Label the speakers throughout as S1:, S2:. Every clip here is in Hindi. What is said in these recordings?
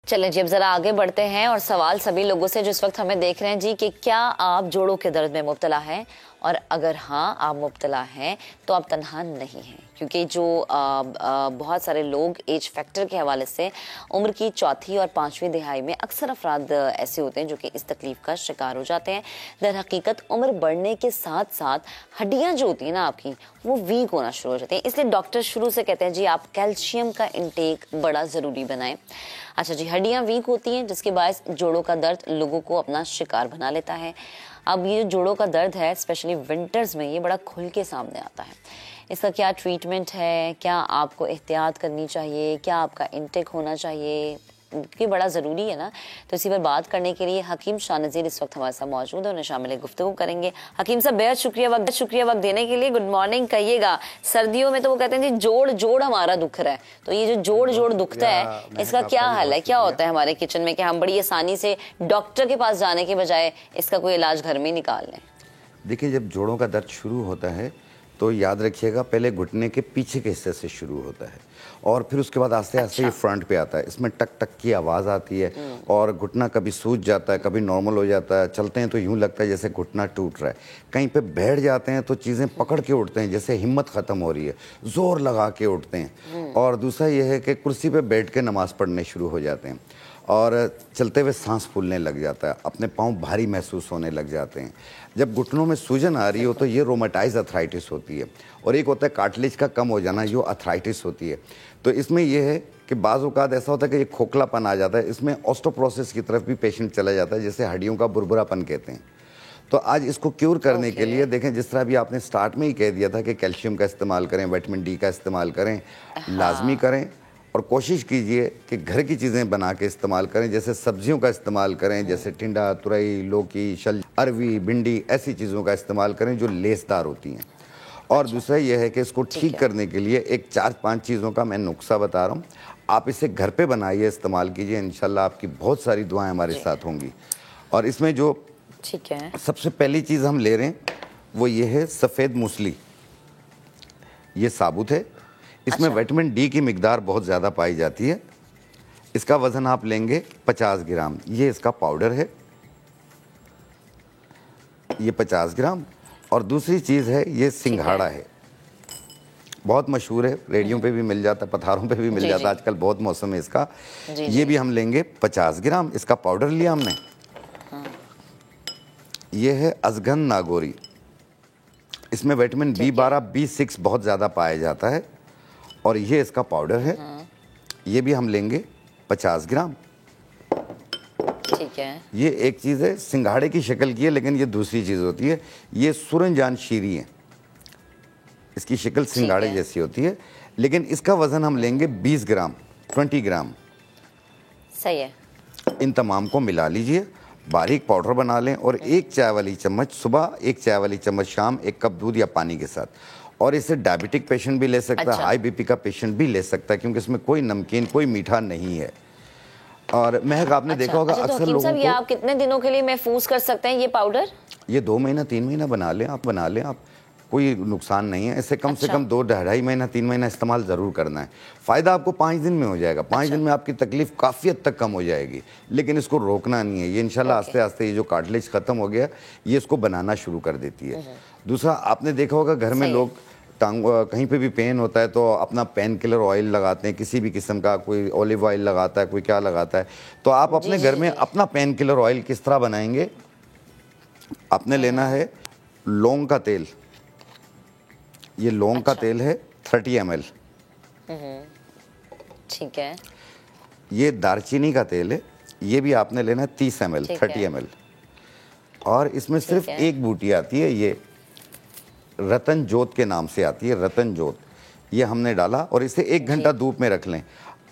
S1: चलें जी, अब जरा आगे बढ़ते हैं और सवाल सभी लोगों से जो इस वक्त हमें देख रहे हैं जी कि क्या आप जोड़ों के दर्द में मुब्तला हैं, और अगर हाँ आप मुब्तला हैं तो आप तन्हा नहीं हैं, क्योंकि जो बहुत सारे लोग एज फैक्टर के हवाले से उम्र की चौथी और पांचवीं दिहाई में अक्सर अफराद ऐसे होते हैं जो कि इस तकलीफ का शिकार हो जाते हैं। दर हकीकत उम्र बढ़ने के साथ साथ हड्डियां जो होती हैं ना आपकी, वो वीक होना शुरू हो जाती हैं। इसलिए डॉक्टर शुरू से कहते हैं जी आप कैल्शियम का इंटेक बड़ा ज़रूरी बनाएं। अच्छा जी, हड्डियां वीक होती हैं जिसके बायस जोड़ों का दर्द लोगों को अपना शिकार बना लेता है। अब ये जोड़ों का दर्द है स्पेशली विंटर्स में, ये बड़ा खुल के सामने आता है। इसका क्या ट्रीटमेंट है, क्या आपको एहतियात करनी चाहिए, क्या आपका इंटेक होना चाहिए, कि बड़ा ज़रूरी है ना। तो इसी पर बात करने के लिए हकीम शाह नज़ीर इस वक्त हमारे साथ मौजूद है, उन्हें शामिल गुफ्तगू करेंगे। हकीम साहब बेहद शुक्रिया वक्त देने के लिए। Good morning. कहिएगा, सर्दियों में तो वो कहते हैं जी जोड़ हमारा दुख रहा है, तो ये जो जोड़ दुखता है इसका क्या हल है, क्या होता है हमारे किचन में कि हम बड़ी आसानी से डॉक्टर के पास जाने के बजाय इसका कोई इलाज घर में निकाल लें?
S2: देखिए, जब जोड़ों का दर्द शुरू होता है तो याद रखिएगा पहले घुटने के पीछे के हिस्से से शुरू होता है और फिर उसके बाद आस्ते आस्ते ये फ्रंट पे आता है। इसमें टक टक की आवाज़ आती है और घुटना कभी सूज जाता है, कभी नॉर्मल हो जाता है। चलते हैं तो यूँ लगता है जैसे घुटना टूट रहा है। कहीं पे बैठ जाते हैं तो चीज़ें पकड़ के उठते हैं, जैसे हिम्मत ख़त्म हो रही है, ज़ोर लगा के उठते हैं। और दूसरा ये है कि कुर्सी पे बैठ के नमाज़ पढ़ने शुरू हो जाते हैं और चलते हुए सांस फूलने लग जाता है, अपने पाँव भारी महसूस होने लग जाते हैं। जब घुटनों में सूजन आ रही हो तो ये रोमेटाइज अर्थराइटिस होती है, और एक होता है कार्टिलेज का कम हो जाना, जो अर्थराइटिस होती है। तो इसमें यह है कि बाज़ औक़ात ऐसा होता है कि ये खोखलापन आ जाता है, इसमें ऑस्टोप्रोसिस की तरफ भी पेशेंट चला जाता है, जैसे हड्डियों का बुरबुरापन कहते हैं। तो आज इसको क्योर करने के लिए देखें, जिस तरह भी आपने स्टार्ट में ही कह दिया था कि कैल्शियम का इस्तेमाल करें, विटामिन डी का इस्तेमाल करें, लाजमी करें। और कोशिश कीजिए कि घर की चीज़ें बना के इस्तेमाल करें, जैसे सब्जियों का इस्तेमाल करें, जैसे टिंडा, तुरई, लौकी, शल, अरवी, भिंडी, ऐसी चीज़ों का इस्तेमाल करें जो लेसदार होती हैं। और दूसरा यह है कि इसको ठीक करने के लिए एक 4-5 चीज़ों का मैं नुस्खा बता रहा हूँ, आप इसे घर पे बनाइए, इस्तेमाल कीजिए, इंशाल्लाह आपकी बहुत सारी दुआएं हमारे साथ होंगी। और इसमें जो
S1: ठीक है
S2: सबसे पहली चीज़ हम ले रहे हैं वो ये है सफ़ेद मूसली। ये साबुत है, इसमें विटामिन डी की मिकदार बहुत ज़्यादा पाई जाती है। इसका वज़न आप लेंगे 50 ग्राम। ये इसका पाउडर है, ये 50 ग्राम। और दूसरी चीज़ है ये सिंघाड़ा है, बहुत मशहूर है, रेडियो पे भी मिल जाता है, पथारों पे भी मिल जाता है, आजकल बहुत मौसम है इसका। ये भी हम लेंगे 50 ग्राम। इसका पाउडर लिया हमने। ये है अजगन नागोरी, इसमें विटामिन B12, B6 बहुत ज़्यादा पाया जाता है। और ये इसका पाउडर है, ये भी हम लेंगे 50 ग्राम।
S1: ठीक है।
S2: ये एक चीज़ है, सिंघाड़े की शक्ल की है, लेकिन ये दूसरी चीज़ होती है। ये सुरनजान शीरी है, इसकी शक्ल सिंघाड़े जैसी होती है, लेकिन इसका वज़न हम लेंगे 20 ग्राम, 20 ग्राम।
S1: सही है।
S2: इन तमाम को मिला लीजिए, बारीक पाउडर बना लें और 1 चाय वाली चम्मच सुबह, 1 चाय वाली चम्मच शाम, 1 कप दूध या पानी के साथ। और इसे डायबिटिक पेशेंट भी ले सकता है, हाई बीपी का पेशेंट भी ले सकता है, क्योंकि इसमें कोई नमकीन, कोई मीठा नहीं है। और महक आपने देखा होगा अक्सर लोगों को।
S1: ये आप कितने दिनों के लिए महफूज कर सकते हैं ये पाउडर?
S2: ये 2 महीना 3 महीना बना लें आप, कोई नुकसान नहीं है। इसे कम से कम 2-2.5 महीना 3 महीना इस्तेमाल ज़रूर करना है। फ़ायदा आपको 5 दिन में हो जाएगा। 5 दिन में आपकी तकलीफ काफ़ी हद तक कम हो जाएगी, लेकिन इसको रोकना नहीं है। ये इंशाल्लाह आस्ते आस्ते ये जो कार्टिलेज ख़त्म हो गया, ये इसको बनाना शुरू कर देती है। दूसरा, आपने देखा होगा घर में लोग कहीं पे भी पेन होता है तो अपना पेन किलर ऑयल लगाते हैं, किसी भी किस्म का, कोई ऑलिव ऑयल लगाता है, कोई क्या लगाता है। तो आप अपने घर में अपना पेन किलर ऑयल किस तरह बनाएंगे, आपने लेना है लौंग का तेल। ये लौंग का तेल है 30 ml।
S1: ठीक है।
S2: ये दालचीनी का तेल है, ये भी आपने लेना है 30 ml, 30 ml। और इसमें सिर्फ एक बूटी आती है, ये रतन जोत के नाम से आती है, रतन जोत। ये हमने डाला और इसे 1 घंटा धूप में रख लें,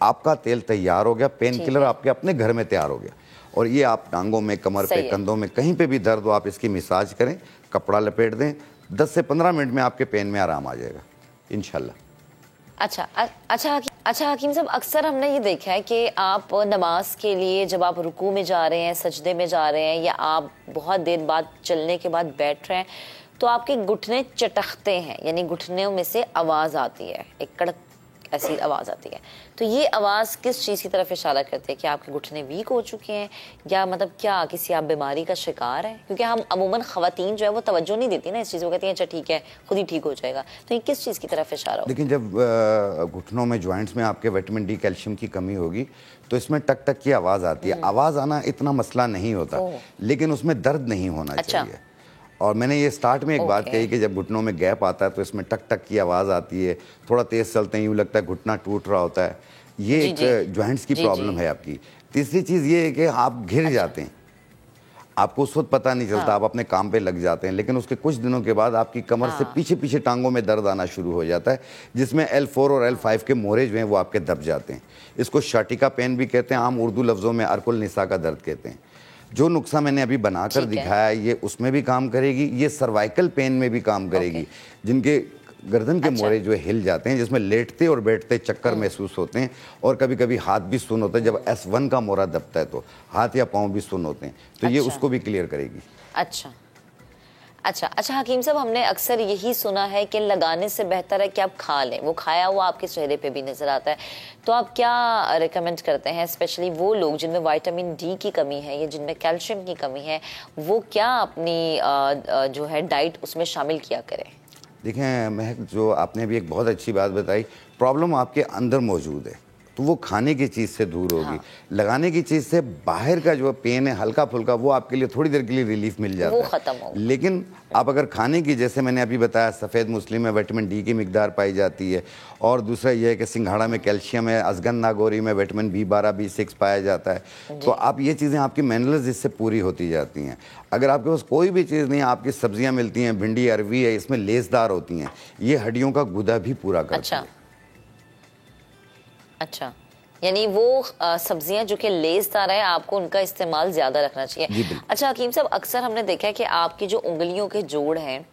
S2: आपका तेल तैयार हो गया। पेन किलर आपके अपने घर में तैयार हो गया। और ये आप टांगों में, कमर पे, कंधों में, कहीं पे भी दर्द हो, आप इसकी मसाज करें, कपड़ा लपेट दें, 10 से 15 मिनट में आपके पेन में आराम आ जाएगा इंशाल्लाह।
S1: अच्छा हकीम साहब, अक्सर हमने ये देखा है कि आप नमाज के लिए जब आप रुकू में जा रहे हैं, सजदे में जा रहे हैं, या आप बहुत देर बाद चलने के बाद बैठ रहे हैं, तो आपके घुटने चटकते हैं, यानी घुटनों में से आवाज़ आती है, एक कड़क ऐसी आवाज़ आती है। तो ये आवाज़ किस चीज़ की तरफ इशारा करती है कि आपके घुटने वीक हो चुके हैं, या मतलब क्या किसी आप बीमारी का शिकार है? क्योंकि हम अमूमन ख़वातीन जो है वो तवज्जो नहीं देती ना इस चीज़ को, कहती हैं अच्छा ठीक है खुद ही ठीक हो जाएगा। तो ये किस चीज़ की तरफ इशारा हो?
S2: लेकिन जब घुटनों में, जॉइंट्स में आपके विटामिन डी, कैल्शियम की कमी होगी तो इसमें टक टक की आवाज़ आती है। आवाज़ आना इतना मसला नहीं होता, लेकिन उसमें दर्द नहीं होना चाहिए। और मैंने ये स्टार्ट में एक बात कही कि जब घुटनों में गैप आता है तो इसमें टक टक की आवाज़ आती है, थोड़ा तेज़ चलते हैं यूँ लगता है घुटना टूट रहा होता है। ये एक जॉइंट्स की प्रॉब्लम है आपकी। तीसरी चीज़ ये है कि आप घिर जाते हैं, आपको उस वक्त पता नहीं चलता, आप अपने काम पे लग जाते हैं, लेकिन उसके कुछ दिनों के बाद आपकी कमर से पीछे पीछे टांगों में दर्द आना शुरू हो जाता है, जिसमें L4 और L5 के मोहरे जो हैं वो आपके दब जाते हैं। इसको शाटिका पेन भी कहते हैं, आम उर्दू लफ्ज़ों में अर्कुल निसा का दर्द कहते हैं। जो नुस्खा मैंने अभी बनाकर दिखाया है ये उसमें भी काम करेगी, ये सर्वाइकल पेन में भी काम करेगी, जिनके गर्दन के मोहरे जो हिल जाते हैं, जिसमें लेटते और बैठते चक्कर महसूस होते हैं, और कभी कभी हाथ भी सुन होता है। जब S1 का मोहरा दबता है तो हाथ या पाँव भी सुन होते हैं, तो ये उसको भी क्लियर करेगी।
S1: अच्छा हकीम साहब, हमने अक्सर यही सुना है कि लगाने से बेहतर है कि आप खा लें, वो खाया हुआ आपके चेहरे पे भी नजर आता है। तो आप क्या रिकमेंड करते हैं, स्पेशली वो लोग जिनमें विटामिन डी की कमी है या जिनमें कैल्शियम की कमी है, वो क्या अपनी जो है डाइट उसमें शामिल किया करें?
S2: देखें महक, जो आपने भी एक बहुत अच्छी बात बताई, प्रॉब्लम आपके अंदर मौजूद है, तो वो खाने की चीज़ से दूर होगी। लगाने की चीज़ से बाहर का जो पेन है हल्का फुल्का, वो आपके लिए थोड़ी देर के लिए रिलीफ मिल जाता है,
S1: खत्म होगा।
S2: लेकिन आप अगर खाने की, जैसे मैंने अभी बताया, सफ़ेद मूसली में विटामिन डी की मिकदार पाई जाती है, और दूसरा ये है कि सिंघाड़ा में कैल्शियम है, अजगन नागौरी में विटामिन B12 B6 पाया जाता है। तो आप ये चीज़ें, आपकी मिनरल्स इससे पूरी होती जाती हैं। अगर आपके पास कोई भी चीज़ नहीं है, आपकी सब्जियाँ मिलती हैं, भिंडी अरवी है, इसमें लेसदार होती हैं, ये हड्डियों का गुदा भी पूरा करती है।
S1: अच्छा, यानी वो सब्जियां जो कि लेसदार है, आपको उनका इस्तेमाल ज्यादा रखना चाहिए। अच्छा हकीम साहब, अक्सर हमने देखा है कि आपकी जो उंगलियों के जोड़ हैं,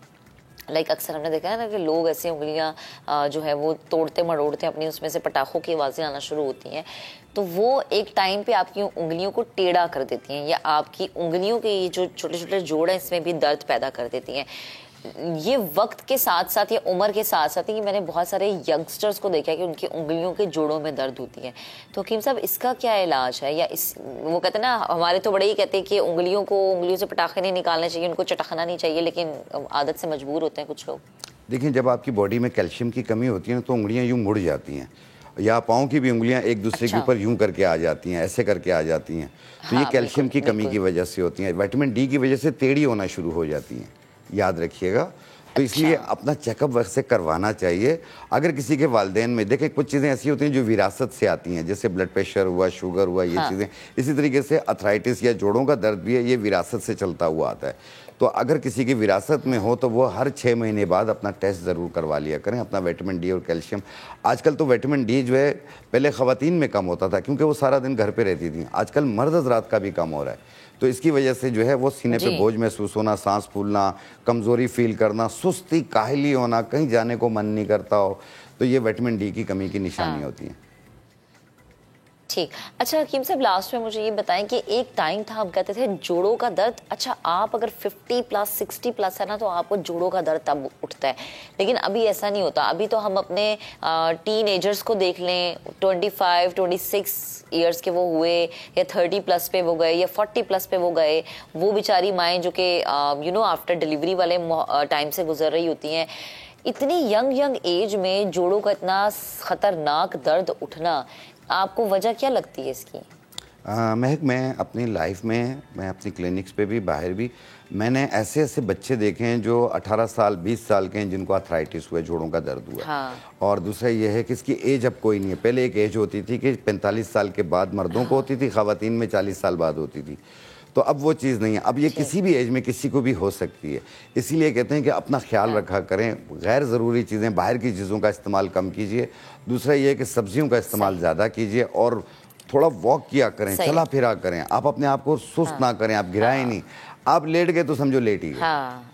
S1: अक्सर हमने देखा है ना कि लोग ऐसे उंगलियां जो है वो तोड़ते मरोड़ते अपनी, उसमें से पटाखों की आवाज़ें आना शुरू होती हैं, तो वो एक टाइम पे आपकी उंगलियों को टेढ़ा कर देती हैं, या आपकी उंगलियों के ये जो छोटे छोटे जोड़ हैं इसमें भी दर्द पैदा कर देती हैं। ये वक्त के साथ साथ या उम्र के साथ साथ, ये मैंने बहुत सारे यंगस्टर्स को देखा है कि उनकी उंगलियों के जोड़ों में दर्द होती है। तो हकीम साहब, इसका क्या इलाज है? या इस, वो कहते हैं ना, हमारे तो बड़े ही कहते हैं कि उंगलियों से पटाखे नहीं निकालने चाहिए, उनको चटकना नहीं चाहिए, लेकिन आदत से मजबूर होते हैं कुछ लोग।
S2: देखिए, जब आपकी बॉडी में कैल्शियम की कमी होती है तो उंगलियां यूं मुड़ जाती हैं, या पाँव की भी उंगलियां एक दूसरे के ऊपर यूं करके आ जाती हैं, ऐसे करके आ जाती हैं। तो ये कैल्शियम की कमी की वजह से होती हैं। विटामिन डी की वजह से टेढ़ी होना शुरू हो जाती हैं, याद रखिएगा। तो इसलिए अपना चेकअप वक्त से करवाना चाहिए। अगर किसी के वालिदैन में, देखें कुछ चीज़ें ऐसी होती हैं जो विरासत से आती हैं, जैसे ब्लड प्रेशर हुआ, शुगर हुआ, ये चीज़ें। इसी तरीके से अर्थराइटिस या जोड़ों का दर्द भी है, ये विरासत से चलता हुआ आता है। तो अगर किसी की विरासत में हो तो वो हर 6 महीने बाद अपना टेस्ट ज़रूर करवा लिया करें, अपना विटामिन डी और कैल्शियम। आजकल तो विटामिन डी जो है, पहले ख़वातीन में कम होता था क्योंकि वो सारा दिन घर पे रहती थी, आजकल मर्द हज़रात का भी कम हो रहा है। तो इसकी वजह से जो है वो सीने पे बोझ महसूस होना, सांस फूलना, कमज़ोरी फील करना, सुस्ती, काहली होना, कहीं जाने को मन नहीं करता हो, तो ये विटामिन डी की कमी की निशानी होती है।
S1: ठीक। अच्छा हकीम साहब, लास्ट में मुझे ये बताएं कि एक टाइम था हम कहते थे जोड़ों का दर्द, अच्छा आप अगर 50+ 60+ है ना तो आपको जोड़ों का दर्द तब उठता है, लेकिन अभी ऐसा नहीं होता। अभी तो हम अपने टीनेजर्स को देख लें, 25 26 ईयर्स के वो हुए, या 30+ पे वो गए, या 40+ पे वो गए, वो बेचारी माएँ जो कि आफ्टर डिलीवरी वाले टाइम से गुजर रही होती हैं, इतनी यंग एज में जोड़ों का इतना खतरनाक दर्द उठना, आपको वजह क्या लगती है इसकी?
S2: महक, मैं अपनी लाइफ में, मैं अपनी क्लिनिक्स पे भी, बाहर भी, मैंने ऐसे ऐसे बच्चे देखे हैं जो 18 साल 20 साल के हैं जिनको आर्थराइटिस हुआ, जोड़ों का दर्द हुआ। और दूसरा ये है कि इसकी एज अब कोई नहीं है। पहले एक एज होती थी कि 45 साल के बाद मर्दों को होती थी, ख़वातीन में 40 साल बाद होती थी। तो अब वो चीज़ नहीं है, अब ये किसी भी एज में किसी को भी हो सकती है। इसीलिए कहते हैं कि अपना ख्याल रखा करें, गैर ज़रूरी चीज़ें, बाहर की चीज़ों का इस्तेमाल कम कीजिए। दूसरा ये है कि सब्जियों का इस्तेमाल ज़्यादा कीजिए, और थोड़ा वॉक किया करें, चला फिरा करें। आप अपने आप को सुस्त ना करें, आप गिराएं नहीं। आप लेट गए तो समझो लेट ही गए।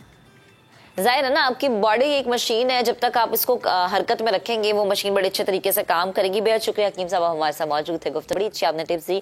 S1: जाहिर है ना, आपकी बॉडी एक मशीन है, जब तक आप इसको हरकत में रखेंगे वो मशीन बड़े अच्छे तरीके से काम करेगी। बेहद शुक्रिया हकीम साहब, हमारे साथ मौजूद थे, गुफ्तगू बड़ी अच्छी आपने टिप्स दी।